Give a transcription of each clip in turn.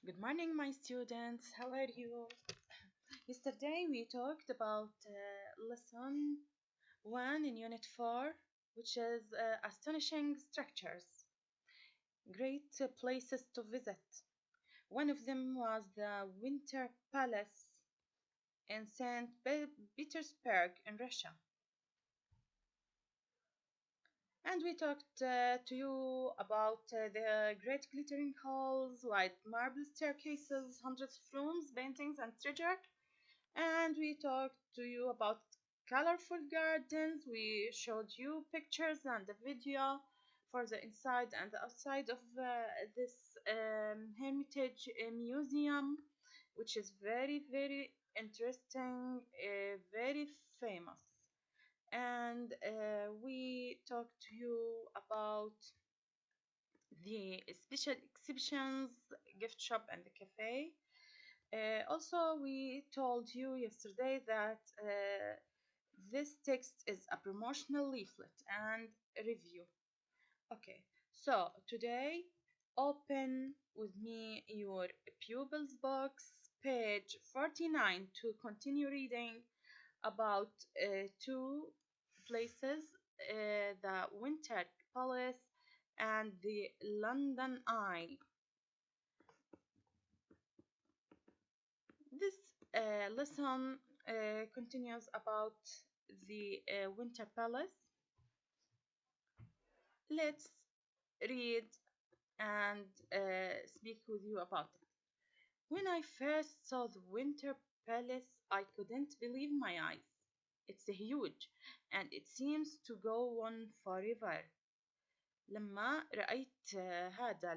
Good morning, my students. How are you? Yesterday we talked about lesson 1 in Unit 4, which is astonishing structures, great places to visit. One of them was the Winter Palace in St. Petersburg in Russia. And we talked to you about the great glittering halls, white marble staircases, hundreds of rooms, paintings, and treasure. And we talked to you about colorful gardens. We showed you pictures and the video for the inside and the outside of this Hermitage museum, which is very, very interesting, very famous. And we talked to you about the special exhibitions, gift shop, and the cafe. Also, we told you yesterday that this text is a promotional leaflet and review. Okay, so today open with me your pupils box, page 49, to continue reading about two places, the Winter Palace and the London Eye. This lesson continues about the Winter Palace. Let's read and speak with you about it. When I first saw the Winter Palace, I couldn't believe my eyes. It's huge and it seems to go on forever. لما رأيت هذا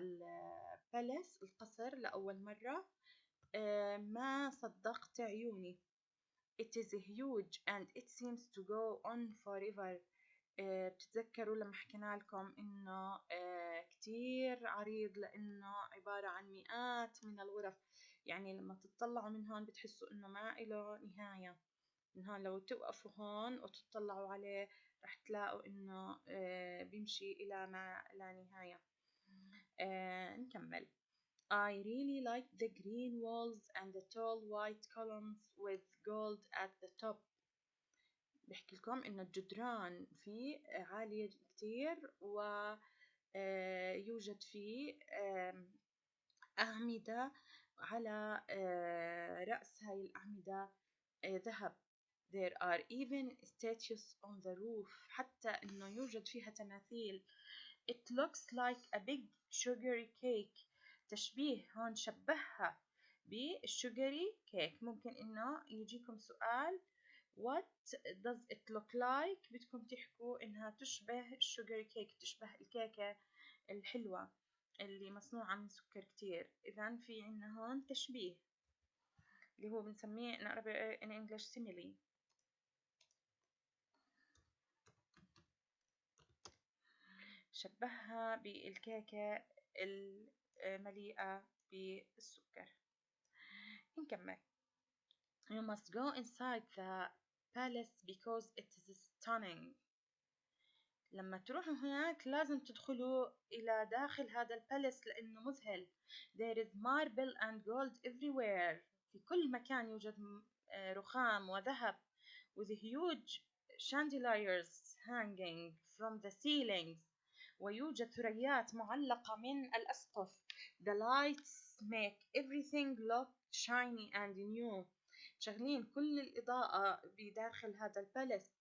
القصر لأول مرة ما صدقت عيوني. It is huge and it seems to go on forever. بتتذكروا لما حكينا لكم إنه كتير عريض لأنه عبارة عن مئات من الغرف. يعني لما تطلعوا من هون بتحسوا إنه ما إله نهاية. من هون لو توقفوا هون وتطلعوا عليه رح تلاقوا إنه بيمشي إلى ما لا نهاية. نكمل. I really like the green walls and the tall white columns with gold at the top. بحكي لكم إنه الجدران فيه عالية كتير ويوجد فيه أعمدة على رأس هاي الأعمدة ذهب. There are even statues on the roof. حتى إنه يوجد فيها تماثيل. It looks like a big sugary cake. تشبيه هون شبهها بالسugary cake. ممكن إنه يجيكم سؤال What does it look like؟ بدكم تحكوا إنها تشبه السugary cake، تشبه الكيكة الحلوة اللي مصنوعة من سكر كتير. إذن في عنا هون تشبيه اللي هو بنسميه in Arabic in English simile. شبهها بالكيكة المليئة بالسكر. نكمل. You must go inside the palace because it is stunning. لما تروحوا هناك لازم تدخلوا إلى داخل هذا الباليس لأنه مذهل. There is marble and gold everywhere. في كل مكان يوجد رخام وذهب. With huge chandeliers hanging from the ceilings. ويوجد ثريات معلقة من الأسقف. The lights make everything look shiny and new. شغلين كل الإضاءة بداخل هذا الباليس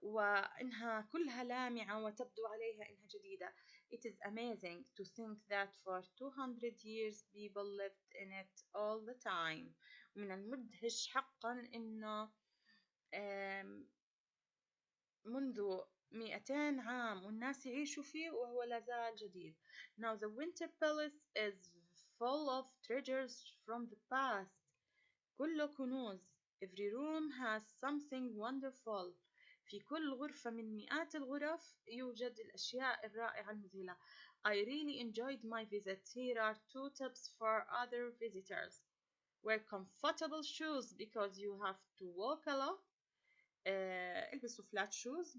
وإنها كلها لامعة وتبدو عليها إنها جديدة. It is amazing to think that for 200 years people lived in it all the time. من المدهش حقا إنه منذ 200 عام والناس يعيشوا فيه وهو لازال جديد. Now the Winter Palace is full of treasures from the past. كله كنوز. Every room has something wonderful. في كل غرفة من مئات الغرف يوجد الأشياء الرائعة المذهلة. I really enjoyed my visit. Here are 2 tips for other visitors. Wear comfortable shoes because you have to walk a lot. البسوا flat shoes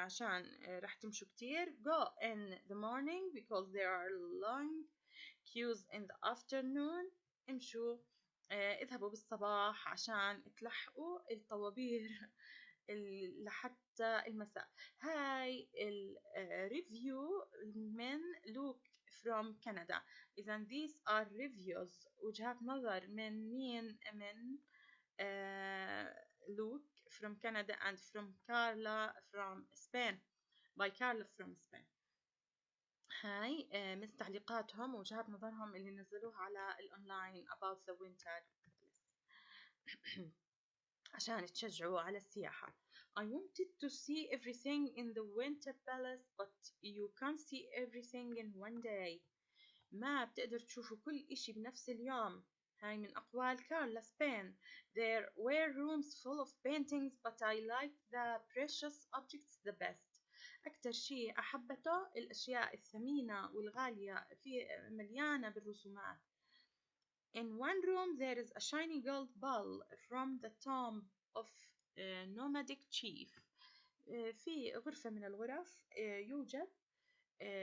عشان رح تمشوا كتير. Go in the morning because there are long queues in the afternoon. امشوا اذهبوا بالصباح عشان تلحقوا الطوابير لحتى المساء. هاي الريفيو من لوك from Canada. إذا these are reviews، وجهات نظر من مين؟ من لوك from Canada and from Carla from Spain by Carla from Spain. هاي من تعليقاتهم ووجهات نظرهم اللي نزلوها على الأونلاين about the winter عشان تشجعوا على السياحة. I wanted to see everything in the winter palace but you can't see everything in one day. ما بتقدر تشوفوا كل إشي بنفس اليوم. هاي من أقوال كارلا سبين. There were rooms full of paintings but I liked the precious objects the best. أكتر شيء أحبته الأشياء الثمينة والغالية في مليانة بالرسومات. In one room there is a shiny gold ball from the tomb of a nomadic chief. في غرفة من الغرف يوجد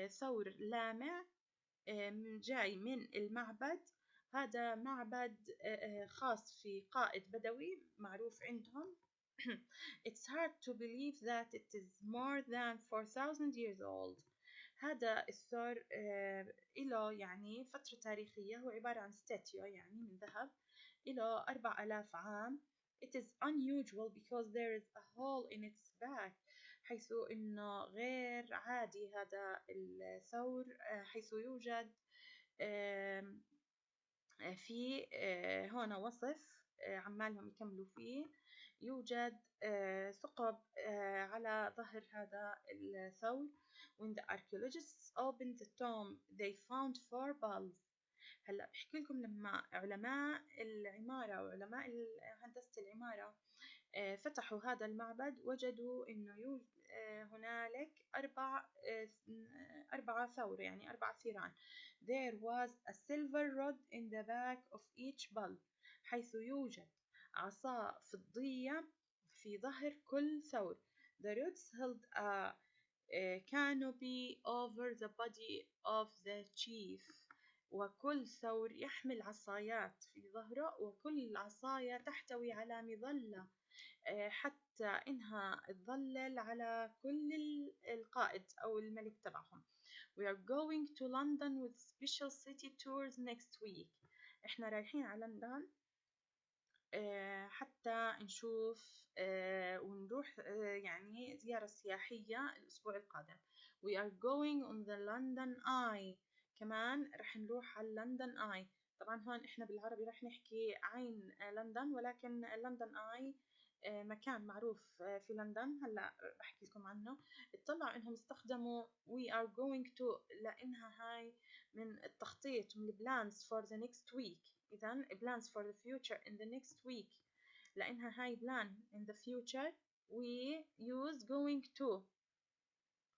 ثور لامع جاي من المعبد. هذا معبد خاص في قائد بدوي معروف عندهم. It's hard to believe that it is more than 4,000 years old. هذا الثور له يعني فترة تاريخية، هو عبارة عن ستاتيو يعني من ذهب له 4000 عام. It is unusual because there is a hole in its back، حيث إنه غير عادي هذا الثور، حيث يوجد في هون وصف عمالهم يكملوا فيه. يوجد ثقب على ظهر هذا الثور. When the archaeologists opened the tomb they found 4 balls. هلا بحكي لكم لما علماء العمارة وعلماء هندسة العمارة فتحوا هذا المعبد وجدوا إنه هنالك أربعة ثور، يعني 4 ثيران. There was a silver rod in the back of each ball، حيث يوجد عصا فضية في ظهر كل ثور. The rods held a canopy over the body of the chief. وكل ثور يحمل عصايات في ظهره، وكل عصاية تحتوي على مظلة حتى إنها تظلل على كل القائد أو الملك تبعهم. We are going to London with special city tours next week. إحنا رايحين على لندن حتى نشوف ونروح يعني زيارة سياحية الأسبوع القادم. We are going on the London Eye. كمان رح نروح على لندن آي. طبعا هون إحنا بالعربي رح نحكي عين لندن، ولكن لندن آي مكان معروف في لندن. هلا بحكي لكم عنه. اطلعوا انهم استخدموا we are going to لانها هاي من التخطيط، من plans for the next week. اذا plans for the future in the next week، لانها هاي plan in the future we use going to.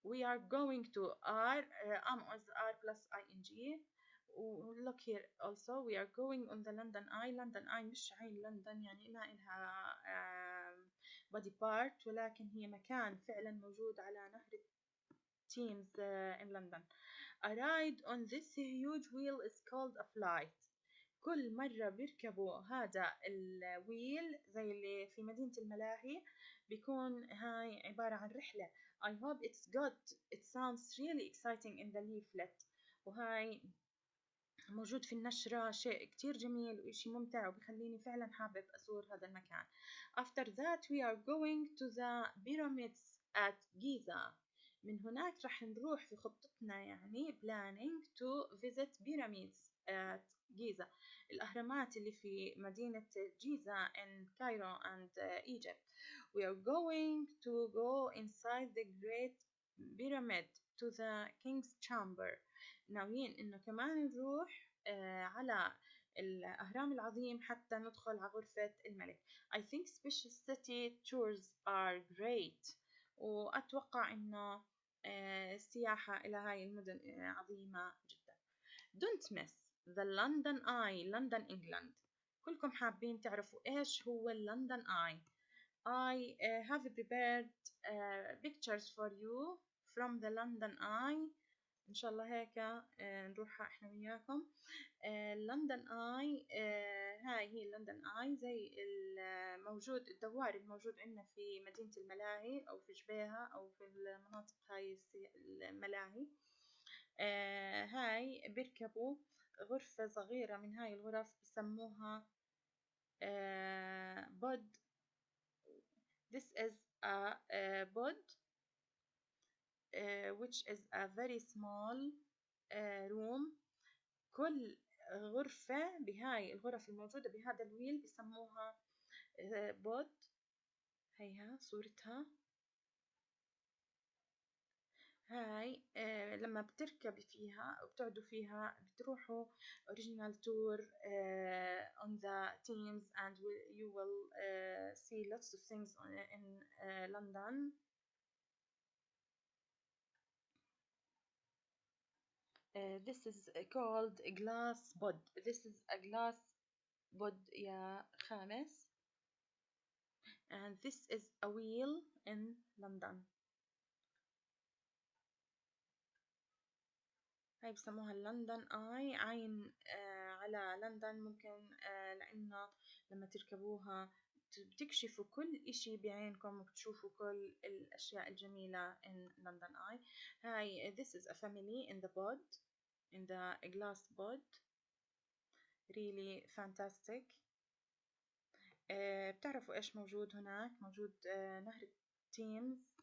we are going to are am as are plus ing. look here also we are going on the London Eye. London Eye مش عين لندن يعني ما إلها body part، ولكن هي مكان فعلا موجود على نهر Thames in London. A ride on this huge wheel is called a flight. كل مرة بيركبوا هذا الويل زي اللي في مدينة الملاهي بيكون هاي عبارة عن رحلة. I hope it's good. It sounds really exciting in the leaflet. وهاي موجود في النشرة، شيء كتير جميل وإشي ممتع وبخليني فعلا حابب أزور هذا المكان. After that we are going to the pyramids at Giza. من هناك رح نروح في خطتنا يعني planning to visit pyramids at Giza. الأهرامات اللي في مدينة جيزة in Cairo and Egypt. We are going to go inside the Great Pyramid to the King's Chamber. ناويين إنه كمان نروح على الأهرام العظيم حتى ندخل على غرفة الملك. I think special city tours are great. وأتوقع إنه السياحة إلى هاي المدن عظيمة جدا. Don't miss the London Eye London England. كلكم حابين تعرفوا إيش هو London Eye. I have prepared pictures for you from the London Eye إن شاء الله هيك نروحها إحنا وياكم. لندن آي، هاي هي لندن آي، زي الموجود الدوار الموجود عندنا في مدينة الملاهي أو في جبيها أو في المناطق هاي الملاهي. هاي بيركبوا غرفة صغيرة من هاي الغرف بسموها بود. This is a bod which is a very small room. كل غرفة بهاي الغرف الموجودة بهذا الويل بسموها بود. هيها صورتها. هاي لما بتركبي فيها أو بتقعدوا فيها بتروحوا original tour on the teams and you will see lots of things in London. This is called a glass bod. This is a glass bod يا خامس. And this is a wheel in London. هاي بسموها لندن آي، عين على لندن. ممكن لأنه لما تركبوها بتكشفوا كل إشي بعينكم وبتشوفوا كل الأشياء الجميلة in London Eye. هاي this is a family in the pod, in the glass pod. Really fantastic. بتعرفوا إيش موجود هناك؟ موجود نهر التيمز،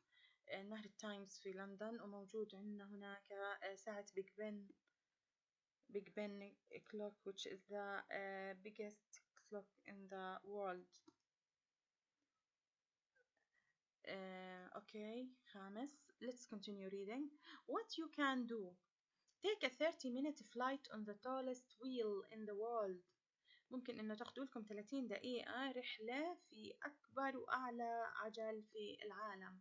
نهر التايمز في لندن، وموجود عندنا هناك ساعة Big Ben clock, which is the biggest clock in the world. Okay, خامس. Let's continue reading. What you can do. Take a 30-minute flight on the tallest wheel in the world. ممكن إنه تاخدوا لكم 30 دقيقة رحلة في أكبر وأعلى عجل في العالم.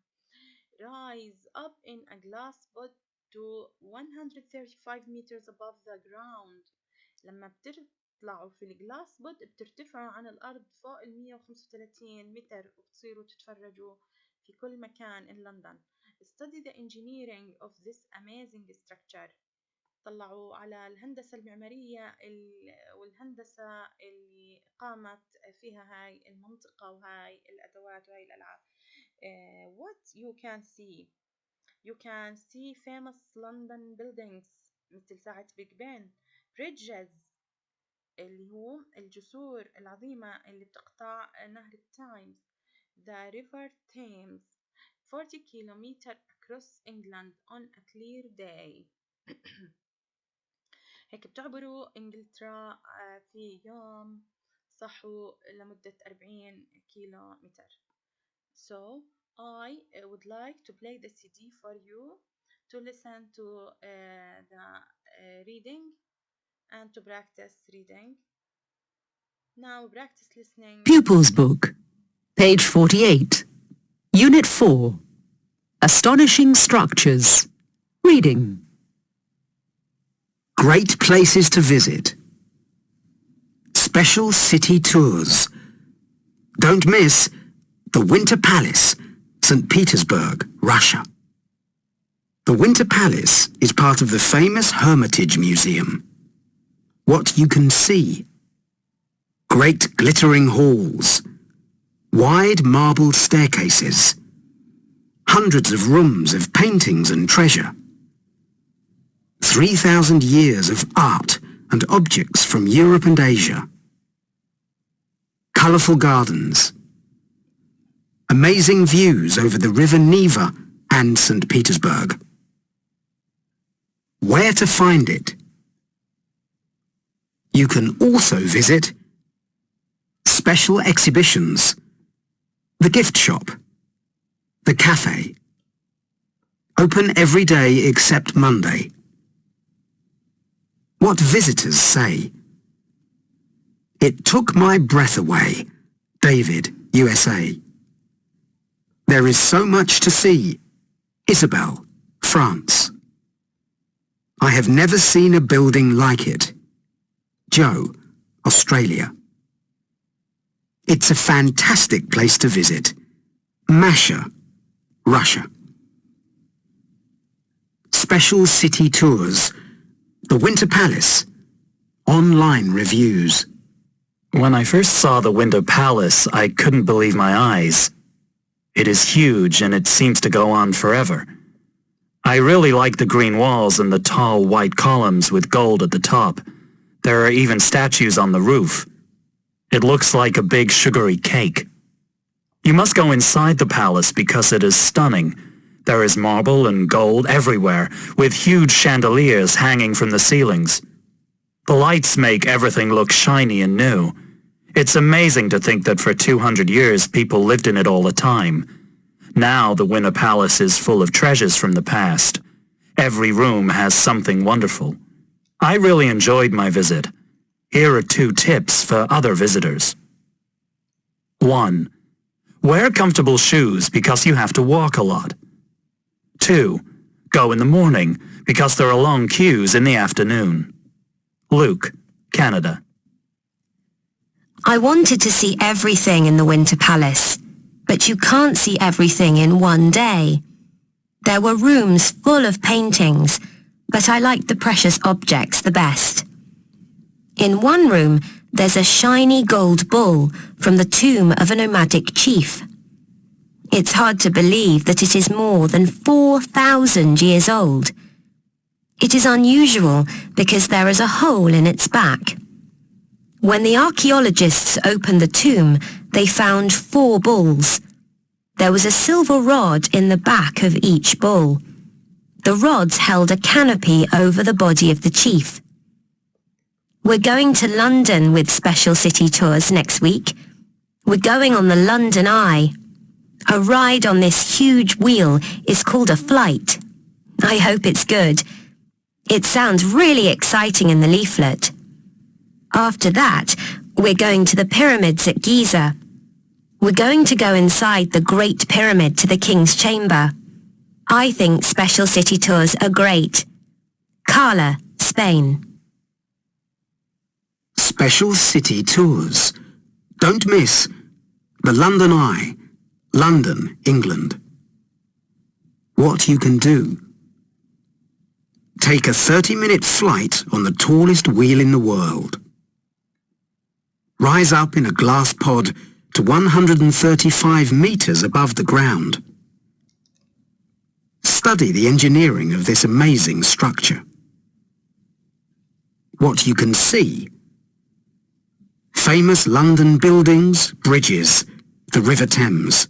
Rise up in a glass pod to 135 meters above the ground. لما بتطلعوا في الجلاس بود بترتفعوا عن الأرض فوق 135 متر وبتصيروا تتفرجوا في كل مكان in London. Study the engineering of this amazing structure. طلعوا على الهندسة المعمارية والهندسة اللي قامت فيها هاي المنطقة وهاي الأدوات وهاي الألعاب. What you can see. You can see famous London buildings مثل ساعة بيج بن. Bridges اللي هو الجسور العظيمة اللي بتقطع نهر التايمز. The river Thames 40 kilometer across England on a clear day. هيك بتعبروا إنجلترا في يوم صحوا لمدة 40 كيلو متر. So I would like to play the CD for you to listen to the reading and to practice reading. Now practice listening. Pupils Book, page 48, Unit 4, Astonishing Structures. Reading. Great places to visit. Special city tours. Don't miss the Winter Palace, St. Petersburg, Russia. The Winter Palace is part of the famous Hermitage Museum. What you can see. Great glittering halls. Wide marble staircases. Hundreds of rooms of paintings and treasure. 3,000 years of art and objects from Europe and Asia. Colourful gardens. Amazing views over the River Neva and St. Petersburg. Where to find it? You can also visit special exhibitions, the gift shop, the cafe. Open every day except Monday. What visitors say. It took my breath away. David, USA. There is so much to see. Isabel, France. I have never seen a building like it. Joe, Australia. It's a fantastic place to visit. Masha, Russia. Special City Tours. The Winter Palace. Online reviews. When I first saw the Winter Palace, I couldn't believe my eyes. It is huge and it seems to go on forever. I really like the green walls and the tall white columns with gold at the top. There are even statues on the roof. It looks like a big sugary cake. You must go inside the palace because it is stunning. There is marble and gold everywhere, with huge chandeliers hanging from the ceilings. The lights make everything look shiny and new. It's amazing to think that for 200 years people lived in it all the time. Now the Winter Palace is full of treasures from the past. Every room has something wonderful. I really enjoyed my visit. Here are 2 tips for other visitors. 1. Wear comfortable shoes because you have to walk a lot. 2. Go in the morning because there are long queues in the afternoon. Luke, Canada. I wanted to see everything in the Winter Palace, but you can't see everything in one day. There were rooms full of paintings, but I liked the precious objects the best. In one room, there's a shiny gold bull from the tomb of a nomadic chief. It's hard to believe that it is more than 4,000 years old. It is unusual because there is a hole in its back. When the archaeologists opened the tomb, they found 4 bulls. There was a silver rod in the back of each bull. The rods held a canopy over the body of the chief. We're going to London with Special City Tours next week. We're going on the London Eye. A ride on this huge wheel is called a flight. I hope it's good. It sounds really exciting in the leaflet. After that, we're going to the pyramids at Giza. We're going to go inside the Great Pyramid to the King's Chamber. I think Special City Tours are great. Carla, Spain. Special City Tours. Don't miss the London Eye, London, England. What you can do. Take a 30-minute flight on the tallest wheel in the world. Rise up in a glass pod to 135 meters above the ground. Study the engineering of this amazing structure. What you can see. Famous London buildings, bridges, the River Thames.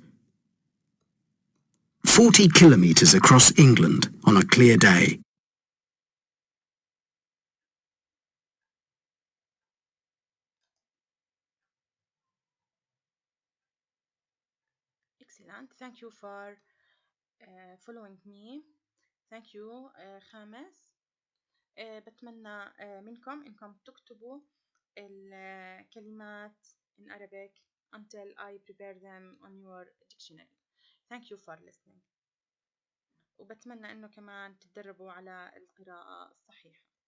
40 kilometers across England on a clear day. Excellent. Thank you for following me. Thank you خامس. بتمنى منكم إنكم تكتبوا الكلمات in Arabic until I prepare them on your dictionary. Thank you for listening. وبتمنى إنه كمان تتدربوا على القراءة الصحيحة.